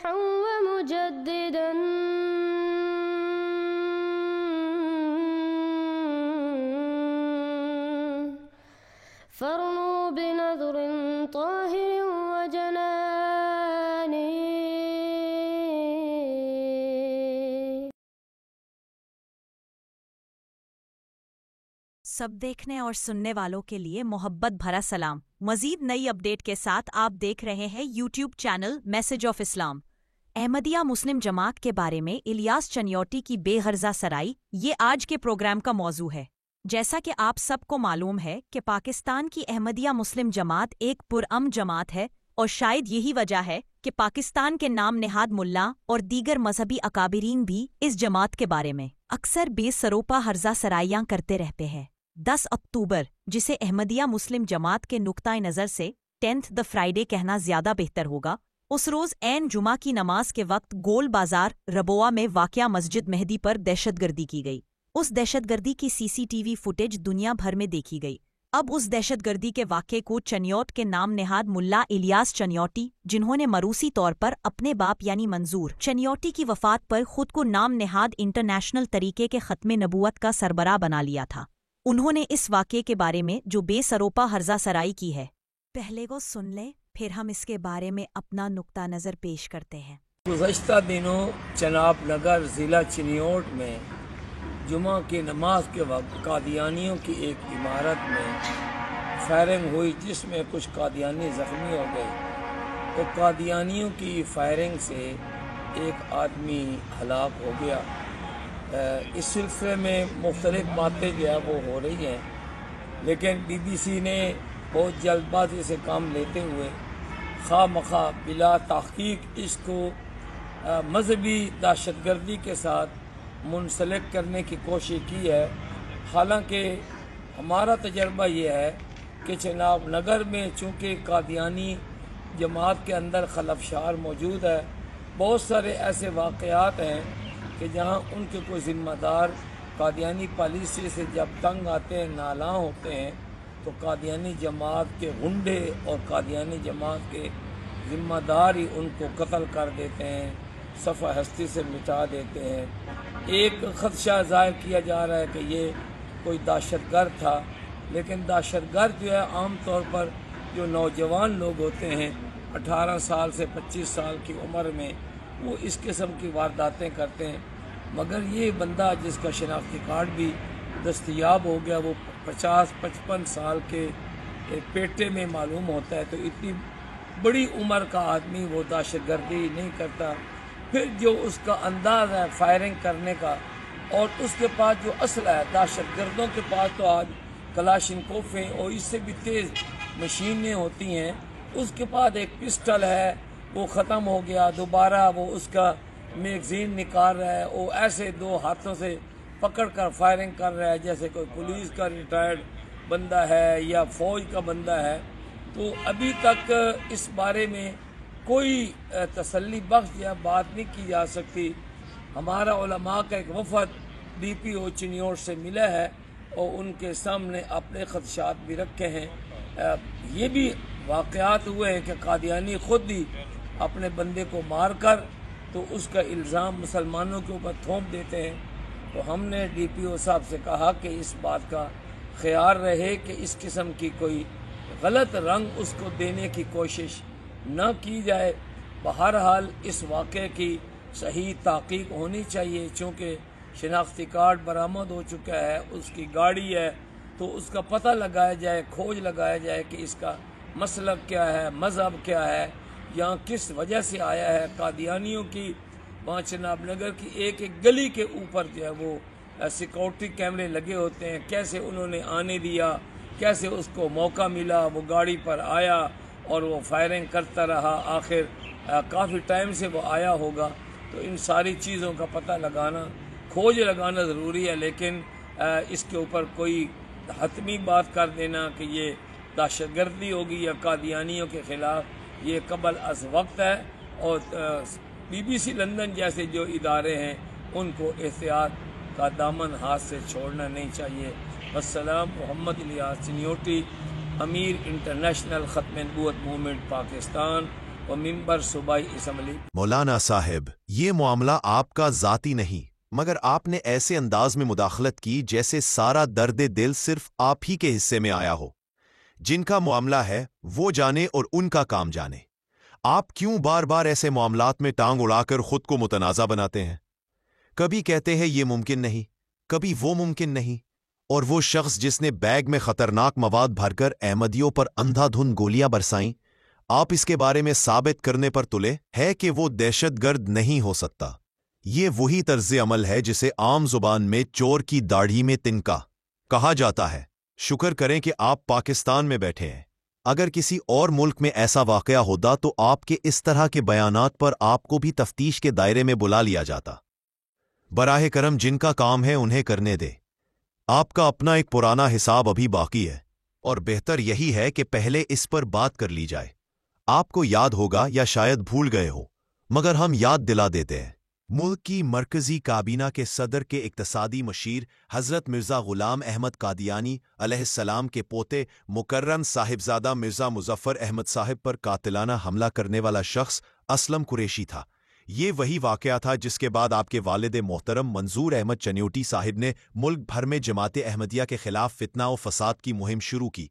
صالحا ومجددا فارنوا بنظر طاهر وجنان. سب دیکھنے اور سننے والوں کے لیے محبت بھرا سلام. مزید نئی اپڈیٹ کے ساتھ آپ دیکھ رہے ہیں یوٹیوب چینل میسج آف اسلام. احمدیہ مسلم جماعت کے بارے میں الیاس چنیوٹی کی بے غرضہ سرائی یہ آج کے پروگرام کا موضوع ہے. جیسا کہ آپ سب کو معلوم ہے کہ پاکستان کی احمدیہ مسلم جماعت ایک پرامن جماعت ہے اور شاید یہی وجہ ہے کہ پاکستان کے نام نہاد ملا اور دیگر مذہبی اکابرین بھی اس جماعت کے بارے میں اکثر بے سروپا ہرزہ سرائیاں کرتے رہتے ہیں. 10 اکتوبر جسے احمدیہ مسلم جماعت کے نقطۂ نظر سے 10th the فرائیڈے کہنا زیادہ بہتر ہوگا، اس روز عین جمعہ کی نماز کے وقت گول بازار ربوہ میں واقع مسجد مہدی پر دہشت گردی کی گئی. اس دہشت گردی کی CCTV فوٹیج دنیا بھر میں دیکھی گئی. اب اس دہشت گردی کے واقعے کو چنیوٹ کے نام نہاد ملا الیاس چنیوٹی، جنہوں نے مروسی طور پر اپنے باپ یعنی منظور چنیوٹی کی وفات پر خود کو نام نہاد انٹرنیشنل طریقے کے ختم نبوت کا سربراہ بنا لیا تھا، انہوں نے اس واقعے کے بارے میں جو بے سروپا ہرزہ سرائی کی ہے پہلے وہ سن لیں، پھر ہم اس کے بارے میں اپنا نقطہ نظر پیش کرتے ہیں. گزشتہ دنوں چناب نگر ضلع چنیوٹ میں جمعہ کی نماز کے وقت قادیانیوں کی ایک عمارت میں فائرنگ ہوئی جس میں کچھ قادیانی زخمی ہو گئے. تو قادیانیوں کی فائرنگ سے ایک آدمی ہلاک ہو گیا. اس سلسلے میں مختلف باتیں جو ہے وہ ہو رہی ہیں، لیکن BBC نے بہت جلد بازی سے کام لیتے ہوئے خواہ مخواہ بلا تحقیق اس کو مذہبی دہشت گردی کے ساتھ منسلک کرنے کی کوشش کی ہے. حالانکہ ہمارا تجربہ یہ ہے کہ چناب نگر میں چونکہ قادیانی جماعت کے اندر خلفشار موجود ہے، بہت سارے ایسے واقعات ہیں کہ جہاں ان کے کوئی ذمہ دار قادیانی پالیسی سے جب تنگ آتے ہیں، نالاں ہوتے ہیں، تو قادیانی جماعت کے غنڈے اور قادیانی جماعت کے ذمہ دار ہی ان کو قتل کر دیتے ہیں، صفحہ ہستی سے مٹا دیتے ہیں. ایک خدشہ ظاہر کیا جا رہا ہے کہ یہ کوئی دہشت گرد تھا، لیکن دہشت گرد جو ہے عام طور پر جو نوجوان لوگ ہوتے ہیں 18 سال سے 25 سال کی عمر میں، وہ اس قسم کی وارداتیں کرتے ہیں. مگر یہ بندہ جس کا شناختی کارڈ بھی دستیاب ہو گیا وہ 50-55 سال کے پیٹے میں معلوم ہوتا ہے، تو اتنی بڑی عمر کا آدمی وہ دہشت گردی نہیں کرتا. پھر جو اس کا انداز ہے فائرنگ کرنے کا، اور اس کے پاس جو اسلحہ ہے، دہشت گردوں کے پاس تو آج کلاشنکوفیں اور اس سے بھی تیز مشینیں ہوتی ہیں، اس کے پاس ایک پسٹل ہے وہ ختم ہو گیا، دوبارہ وہ اس کا میگزین نکال رہا ہے، وہ ایسے دو ہاتھوں سے پکڑ کر فائرنگ کر رہا ہے جیسے کوئی پولیس کا ریٹائرڈ بندہ ہے یا فوج کا بندہ ہے. تو ابھی تک اس بارے میں کوئی تسلی بخش یا بات نہیں کی جا سکتی. ہمارا علماء کا ایک وفد DPO چنیوٹ سے ملا ہے اور ان کے سامنے اپنے خدشات بھی رکھے ہیں. یہ بھی واقعات ہوئے ہیں کہ قادیانی خود ہی اپنے بندے کو مار کر تو اس کا الزام مسلمانوں کے اوپر تھوپ دیتے ہیں. تو ہم نے DPO صاحب سے کہا کہ اس بات کا خیال رہے کہ اس قسم کی کوئی غلط رنگ اس کو دینے کی کوشش نہ کی جائے. بہرحال اس واقعے کی صحیح تحقیق ہونی چاہیے، چونکہ شناختی کارڈ برآمد ہو چکا ہے، اس کی گاڑی ہے، تو اس کا پتہ لگایا جائے، کھوج لگایا جائے کہ اس کا مسلک کیا ہے، مذہب کیا ہے، یہاں کس وجہ سے آیا ہے. قادیانیوں کی وہاں چناب نگر کی ایک ایک گلی کے اوپر جو ہے وہ سیکورٹی کیمرے لگے ہوتے ہیں. کیسے انہوں نے آنے دیا، کیسے اس کو موقع ملا، وہ گاڑی پر آیا اور وہ فائرنگ کرتا رہا، آخر کافی ٹائم سے وہ آیا ہوگا. تو ان ساری چیزوں کا پتہ لگانا، کھوج لگانا ضروری ہے، لیکن اس کے اوپر کوئی حتمی بات کر دینا کہ یہ دہشت گردی ہوگی یا قادیانیوں کے خلاف، یہ قبل از وقت ہے. اور BBC لندن جیسے جو ادارے ہیں ان کو احتیاط کا دامن ہاتھ سے چھوڑنا نہیں چاہیے. السلام. محمد الیاس چنیوٹی، امیر انٹرنیشنل ختم نبوت موومنٹ پاکستان و ممبر صوبائی اسمبلی۔ مولانا صاحب، یہ معاملہ آپ کا ذاتی نہیں، مگر آپ نے ایسے انداز میں مداخلت کی جیسے سارا درد دل صرف آپ ہی کے حصے میں آیا ہو۔ جن کا معاملہ ہے وہ جانے اور ان کا کام جانے۔ آپ کیوں بار بار ایسے معاملات میں ٹانگ اڑا کر خود کو متنازع بناتے ہیں؟ کبھی کہتے ہیں یہ ممکن نہیں، کبھی وہ ممکن نہیں، اور وہ شخص جس نے بیگ میں خطرناک مواد بھر کر احمدیوں پر اندھا دھند گولیاں برسائیں، آپ اس کے بارے میں ثابت کرنے پر تلے ہے کہ وہ دہشت گرد نہیں ہو سکتا۔ یہ وہی طرز عمل ہے جسے عام زبان میں چور کی داڑھی میں تنکا کہا جاتا ہے۔ شکر کریں کہ آپ پاکستان میں بیٹھے ہیں۔ اگر کسی اور ملک میں ایسا واقعہ ہوتا تو آپ کے اس طرح کے بیانات پر آپ کو بھی تفتیش کے دائرے میں بلا لیا جاتا۔ براہ کرم جن کا کام ہے انہیں کرنے دے۔ آپ کا اپنا ایک پرانا حساب ابھی باقی ہے، اور بہتر یہی ہے کہ پہلے اس پر بات کر لی جائے۔ آپ کو یاد ہوگا یا شاید بھول گئے ہو، مگر ہم یاد دلا دیتے ہیں۔ ملک کی مرکزی کابینہ کے صدر کے اقتصادی مشیر حضرت مرزا غلام احمد قادیانی علیہ السلام کے پوتے مکرم صاحبزادہ مرزا مظفر احمد صاحب پر قاتلانہ حملہ کرنے والا شخص اسلم قریشی تھا۔ یہ وہی واقعہ تھا جس کے بعد آپ کے والد محترم منظور احمد چنیوٹی صاحب نے ملک بھر میں جماعت احمدیہ کے خلاف فتنہ و فساد کی مہم شروع کی۔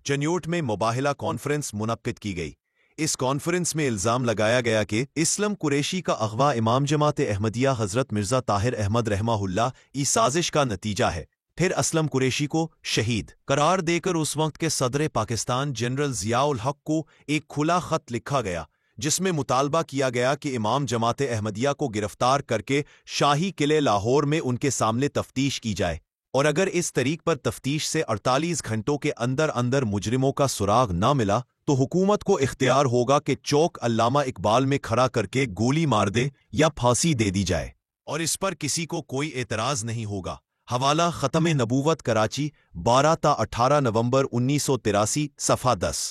چنیوٹ میں مباحلہ کانفرنس منعقد کی گئی۔ اس کانفرنس میں الزام لگایا گیا کہ اسلم قریشی کا اغوا امام جماعت احمدیہ حضرت مرزا طاہر احمد رحمہ اللہ کی سازش کا نتیجہ ہے۔ پھر اسلم قریشی کو شہید قرار دے کر اس وقت کے صدر پاکستان جنرل ضیاء الحق کو ایک کھلا خط لکھا گیا جس میں مطالبہ کیا گیا کہ امام جماعت احمدیہ کو گرفتار کر کے شاہی قلعے لاہور میں ان کے سامنے تفتیش کی جائے، اور اگر اس طریق پر تفتیش سے 48 گھنٹوں کے اندر اندر مجرموں کا سراغ نہ ملا تو حکومت کو اختیار ہوگا کہ چوک علامہ اقبال میں کھڑا کر کے گولی مار دے یا پھانسی دے دی جائے، اور اس پر کسی کو کوئی اعتراض نہیں ہوگا۔ حوالہ ختم نبوت کراچی 12 تا 18 نومبر 1983 صفحہ 10۔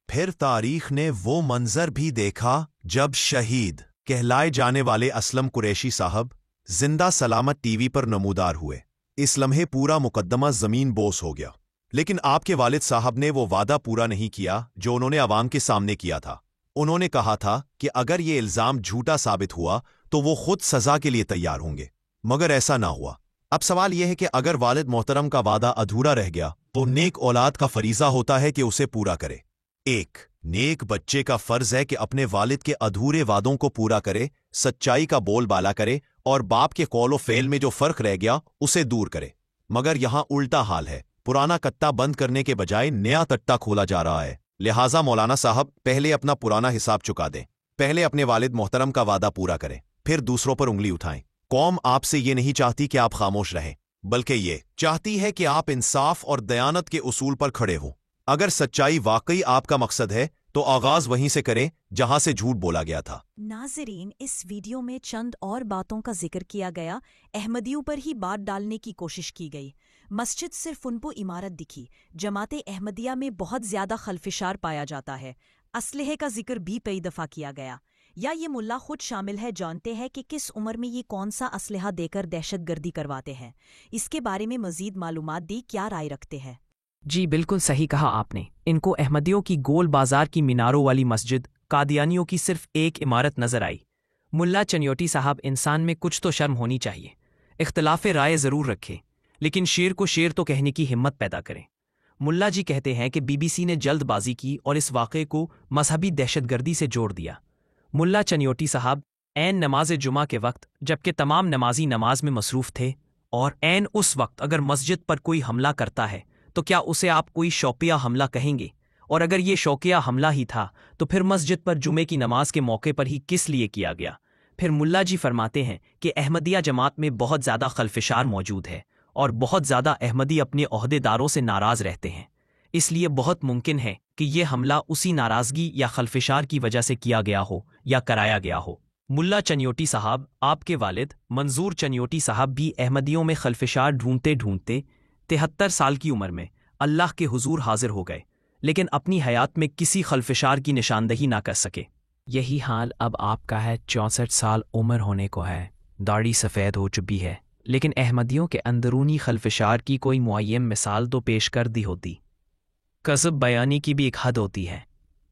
پھر تاریخ نے وہ منظر بھی دیکھا جب شہید کہلائے جانے والے اسلم قریشی صاحب زندہ سلامت ٹی وی پر نمودار ہوئے۔ اس لمحے پورا مقدمہ زمین بوس ہو گیا، لیکن آپ کے والد صاحب نے وہ وعدہ پورا نہیں کیا جو انہوں نے عوام کے سامنے کیا تھا۔ انہوں نے کہا تھا کہ اگر یہ الزام جھوٹا ثابت ہوا تو وہ خود سزا کے لیے تیار ہوں گے، مگر ایسا نہ ہوا۔ اب سوال یہ ہے کہ اگر والد محترم کا وعدہ ادھورا رہ گیا تو نیک اولاد کا فریضہ ہوتا ہے کہ اسے پورا کرے۔ ایک نیک بچے کا فرض ہے کہ اپنے والد کے ادھورے وعدوں کو پورا کرے، سچائی کا بول بالا کرے، اور باپ کے قول و فعل میں جو فرق رہ گیا اسے دور کرے۔ مگر یہاں الٹا حال ہے، پرانا کٹا بند کرنے کے بجائے نیا تٹا کھولا جا رہا ہے۔ لہٰذا مولانا صاحب پہلے اپنا پرانا حساب چکا دیں، پہلے اپنے والد محترم کا وعدہ پورا کریں، پھر دوسروں پر انگلی اٹھائیں۔ قوم آپ سے یہ نہیں چاہتی کہ آپ خاموش رہیں، بلکہ یہ چاہتی ہے کہ آپ انصاف اور دیانت کے اصول پر کھڑے ہوں۔ اگر سچائی واقعی آپ کا مقصد ہے تو آغاز وہیں سے کریں جہاں سے جھوٹ بولا گیا تھا۔ ناظرین، اس ویڈیو میں چند اور باتوں کا ذکر کیا گیا۔ احمدیوں پر ہی بات ڈالنے کی کوشش کی گئی۔ مسجد صرف ان کو عمارت دکھی۔ جماعت احمدیہ میں بہت زیادہ خلفشار پایا جاتا ہے۔ اسلحے کا ذکر بھی کئی دفعہ کیا گیا۔ یا یہ ملا خود شامل ہے جانتے ہیں کہ کس عمر میں یہ کون سا اسلحہ دے کر دہشت گردی کرواتے ہیں؟ اس کے بارے میں مزید معلومات دی، کیا رائے رکھتے ہیں؟ جی بالکل صحیح کہا آپ نے۔ ان کو احمدیوں کی گول بازار کی میناروں والی مسجد قادیانیوں کی صرف ایک عمارت نظر آئی۔ ملا چنیوٹی صاحب، انسان میں کچھ تو شرم ہونی چاہیے۔ اختلاف رائے ضرور رکھیں، لیکن شیر کو شیر تو کہنے کی ہمت پیدا کریں۔ ملا جی کہتے ہیں کہ بی بی سی نے جلد بازی کی اور اس واقعے کو مذہبی دہشت گردی سے جوڑ دیا۔ ملا چنیوٹی صاحب عین نماز جمعہ کے وقت، جبکہ تمام نمازی نماز میں مصروف تھے، اور عین اس وقت اگر مسجد پر کوئی حملہ کرتا ہے تو کیا اسے آپ کوئی شوقیہ حملہ کہیں گے؟ اور اگر یہ شوقیہ حملہ ہی تھا تو پھر مسجد پر جمعے کی نماز کے موقع پر ہی کس لیے کیا گیا؟ پھر ملا جی فرماتے ہیں کہ احمدیہ جماعت میں بہت زیادہ خلفشار موجود ہے، اور بہت زیادہ احمدی اپنے عہدے داروں سے ناراض رہتے ہیں، اس لیے بہت ممکن ہے کہ یہ حملہ اسی ناراضگی یا خلفشار کی وجہ سے کیا گیا ہو یا کرایا گیا ہو۔ ملا چنیوٹی صاحب، آپ کے والد منظور چنیوٹی صاحب بھی احمدیوں میں خلفشار ڈھونڈتے ڈھونڈتے 73 سال کی عمر میں اللہ کے حضور حاضر ہو گئے، لیکن اپنی حیات میں کسی خلفشار کی نشاندہی نہ کر سکے۔ یہی حال اب آپ کا ہے۔ 64 سال عمر ہونے کو ہے، داڑھی سفید ہو چکی ہے، لیکن احمدیوں کے اندرونی خلفشار کی کوئی معین مثال تو پیش کر دی ہوتی۔ کذب بیانی کی بھی ایک حد ہوتی ہے۔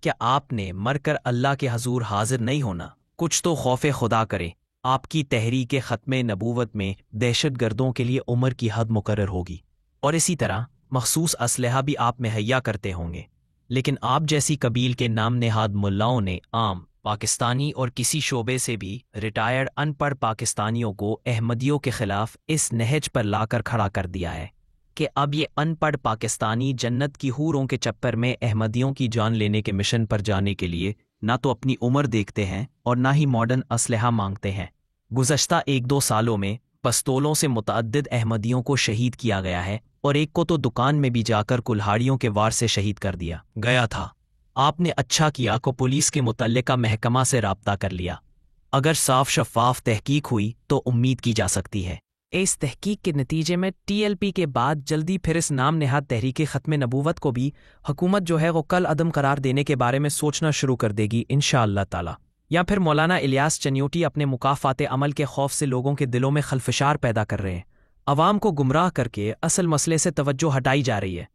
کیا آپ نے مر کر اللہ کے حضور حاضر نہیں ہونا؟ کچھ تو خوف خدا کرے، آپ کی تحریک ختم نبوت میں دہشت گردوں کے لیے عمر کی حد مقرر ہوگی، اور اسی طرح مخصوص اسلحہ بھی آپ مہیا کرتے ہوں گے، لیکن آپ جیسی قبیل کے نام نہاد ملاؤں نے عام پاکستانی اور کسی شعبے سے بھی ریٹائرڈ ان پڑھ پاکستانیوں کو احمدیوں کے خلاف اس نہج پر لا کر کھڑا کر دیا ہے کہ اب یہ ان پڑھ پاکستانی جنت کی حوروں کے چپر میں احمدیوں کی جان لینے کے مشن پر جانے کے لیے نہ تو اپنی عمر دیکھتے ہیں اور نہ ہی ماڈرن اسلحہ مانگتے ہیں۔ گزشتہ 1-2 سالوں میں پستولوں سے متعدد احمدیوں کو شہید کیا گیا ہے، اور ایک کو تو دکان میں بھی جا کر کلہاڑیوں کے وار سے شہید کر دیا گیا تھا۔ آپ نے اچھا کیا کہ پولیس کے متعلقہ محکمہ سے رابطہ کر لیا۔ اگر صاف شفاف تحقیق ہوئی تو امید کی جا سکتی ہے اس تحقیق کے نتیجے میں TLP کے بعد جلدی پھر اس نام نہاد تحریک ختم نبوت کو بھی حکومت جو ہے وہ کل عدم قرار دینے کے بارے میں سوچنا شروع کر دے گی انشاءاللہ تعالی، یا پھر مولانا الیاس چنیوٹی اپنے مکافات عمل کے خوف سے لوگوں کے دلوں میں خلفشار پیدا کر رہے ہیں، عوام کو گمراہ کر کے اصل مسئلے سے توجہ ہٹائی جا رہی ہے،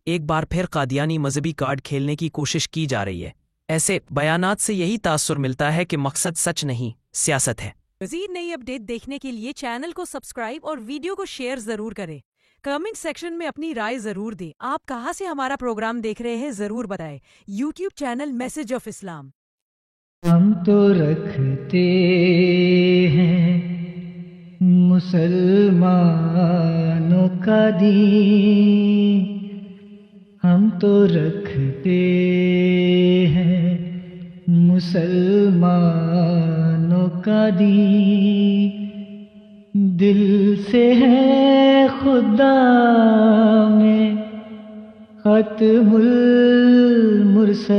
ایک بار پھر قادیانی مذہبی کارڈ کھیلنے کی کوشش کی جا رہی ہے۔ ایسے بیانات سے یہی تاثر ملتا ہے کہ مقصد سچ نہیں، سیاست ہے۔ مزید نئی اپڈیٹ دیکھنے کے لیے چینل کو سبسکرائب اور ویڈیو کو شیئر ضرور کریں۔ کمنٹ سیکشن میں اپنی رائے ضرور دیں۔ آپ کہاں سے ہمارا پروگرام دیکھ رہے ہیں ضرور بتائیں۔ YouTube چینل میسج آف اسلام۔ ہم تو رکھتے ہیں مسلمانوں کا دین، ہم تو رکھتے ہیں مسلمانوں کا دین، دل سے ہے خدا میں ختم المرسلین۔